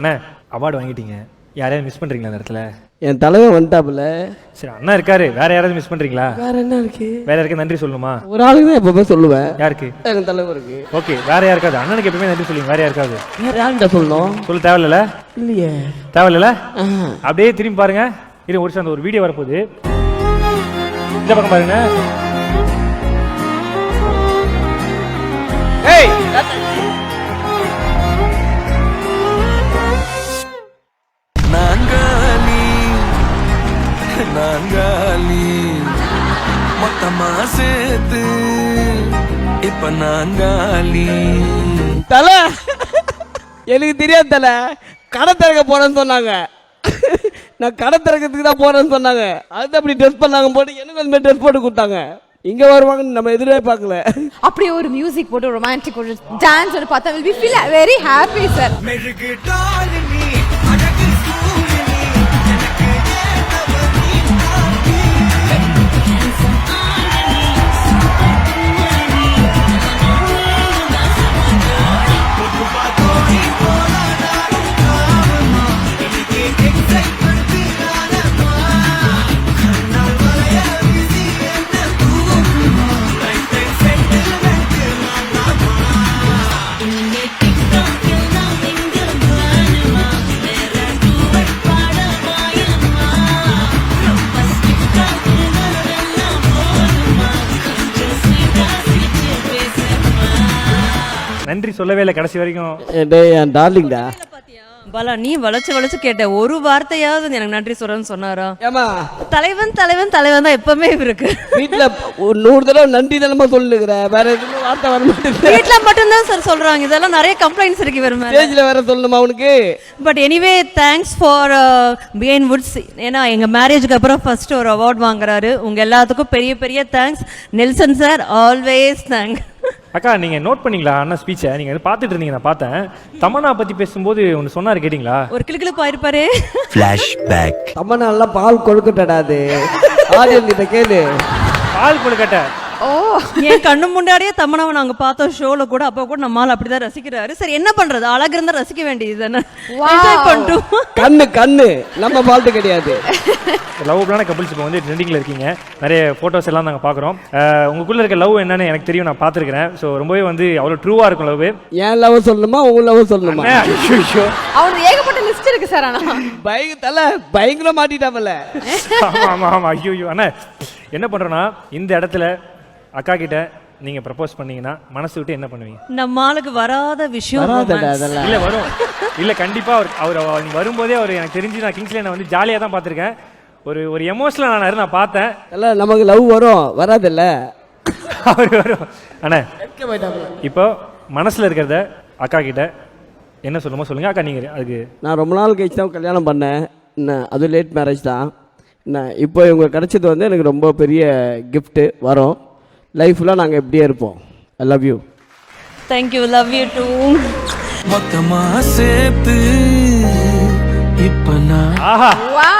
அண்ணா award வாங்கிட்டீங்க, யாரையாவது miss பண்றீங்களா அந்த இடத்துல? என் தலைவன் வந்துட்டாப்புல. சரி, அண்ணா இருக்காரு, வேற யாராவது மிஸ் பண்றீங்களா? வேற என்ன இருக்கு? வேற யாருக்கு நன்றி சொல்லணுமா? ஒரு ஆளுக்கு தான் எப்பவுமே சொல்லுவேன். யாருக்கு? என் தலைவருக்கு. ஓகே, வேற யாருக்காவது? அண்ணனுக்கு எப்பவுமே நன்றி சொல்லுங்க. வேற யாருக்காவது வேற யார்கிட்ட சொல்லணும்? சொல்ல தேவையில்ல. இல்லையே, தேவையில்ல. அப்படியே திரும்பி பாருங்க. இது ஒரு அந்த ஒரு வீடியோ வரப்போகுது, இந்த பக்கம் பாருங்க. ஏய் நாங்காலி மொத்தமா சேர்த்து இப்ப நாங்காலி. தலை எனக்கு தெரியாது தலை, கடை திறக்க போறேன்னு சொன்னாங்க. நான் கடை திறக்கிறதுக்கு தான் போறேன்னு சொன்னாங்க. அது அப்படி ட்ரெஸ் பண்ணாங்க போட்டு எனக்கு அந்த மாதிரி ட்ரெஸ் போட்டு கொடுத்தாங்க. இங்க வருவாங்கன்னு நம்ம எதிரே பார்க்கல. அப்படியே ஒரு மியூசிக் போட்டு ரொமான்டிக் ஒரு டான்ஸ் ஒரு பார்த்தா will be feel very happy sir. நன்றி சொல்லவே இல்லை கடைசி வரைக்கும். என் டார்லிங்டா பாலா, நீ வளைச்சு கேட்ட ஒரு வார்த்தையாவது எனக்கு நன்றி சொல்றேன்னு சொன்னாரா? ஏமா தலைவன் தலைவன் தலைவன் தான் எப்பவுமே இருக்கு. வீட்டுல ஒரு 100 தடவை நன்றி தானமா சொல்லுகிற, வேற எதுவும் வார்த்தை வர மாட்டேங்குது. வீட்டுல மட்டும்தான் சார் சொல்றாங்க. இதெல்லாம் நிறைய கம்ப்ளைண்ட்ஸ் இருக்கு வேற மேல. ஸ்டேஜ்ல வேற சொல்லணுமா உனக்கு? But anyway thanks for behind Woods. ஏன்னா எங்க மேரேஜுக்கு அப்புறம் ஃபர்ஸ்ட் ஒரு அவார்ட் வாங்குறாரு. உங்க எல்லாத்துக்கும் பெரிய பெரிய thanks. Nelson sir always thank. அக்கா, நீங்க நோட் பண்ணீங்களா அண்ணா ஸ்பீச்சை? நீங்க பார்த்துட்டு இருந்தீங்க, நான் பார்த்தேன். தமன்னா பத்தி பேசும்போது ஒன்று சொன்னாரு, கேட்டீங்களா? ஒரு கிளுக்கிழப்பு ஆயிருப்பாரு. ஃபிளாஷ்பேக். தமன்னா எல்லாம் பால் கொழுக்கட்டடாது. ஆடியன்ஸ் கிட்ட கேளு. பால் கொழுக்கட்டை. ஓ, என் கண்ணு முன்னாடியே தமனாவை நாங்க பார்த்தோம் ஷோல கூட. அப்ப கூட நம்மால் அப்படிதான் ரசிக்கிறாரு. சரி, என்ன பண்றது, அழகு இருந்தா ரசிக்க வேண்டியது தானே. என்ஜாய் பண்ணிட்டோம். கண்ணு நம்ம பால்ட்டு கிடையாது. லவ்லான கப்பிள்ஸ் இப்போ வந்து ட்ரெண்டிங்கில் இருக்கீங்க. நிறைய ஃபோட்டோஸ் எல்லாம் நாங்கள் பார்க்குறோம். உங்களுக்குள்ள இருக்க லவ் என்னன்னு எனக்கு தெரியும், நான் பார்த்துருக்கிறேன். ஸோ ரொம்பவே வந்து அவ்வளோ ட்ரூவாக இருக்கும் லவ். ஏன் லவ் சொல்லணுமா உங்க லவ் சொல்லணுமா? அவனுக்கு ஏகப்பட்ட லிஸ்ட் இருக்கு சார். ஆனா பயங்கர மாட்டிட்டாமல. ஆமாம். ஐயோ அண்ணா, என்ன பண்ணுறோன்னா இந்த இடத்துல அக்கா கிட்ட நீங்க ப்ரப்போஸ் பண்ணீங்கன்னா மனசு விட்டு என்ன பண்ணுவீங்க? நம்ம ஆளுக்கு வராத விஷயம் இல்ல வரும். இல்ல கண்டிப்பா அவர் வரும்போதே அவர் எனக்கு தெரிஞ்சு, நான் கிங்ஸ்லேண்ட் வந்து ஜாலியாக தான் பார்த்துருக்கேன். ஒரு எமோஷனல் ஆனாரு, நான் பார்த்தேன். இல்ல நமக்கு லவ் வரும் வராதுல்ல. அவர் வரும். அண்ணா இப்போ மனசுல இருக்கிறத அக்கா கிட்ட என்ன சொல்லுமோ சொல்லுங்க. அக்கா நீங்க அதுக்கு. நான் ரொம்ப நாள் கழிச்சு தான் கல்யாணம் பண்ணேன். என்ன அது லேட் மேரேஜ் தான். என்ன இப்போ இவங்க கிடைச்சது வந்து எனக்கு ரொம்ப பெரிய கிஃப்ட்டு. வரும் லைஃப்ல நாங்கள் எப்படியே இருப்போம். I love you. Thank you. Love you too. மொத்தமா சேர்த்து இப்ப நான். ஆஹா, வாவ்.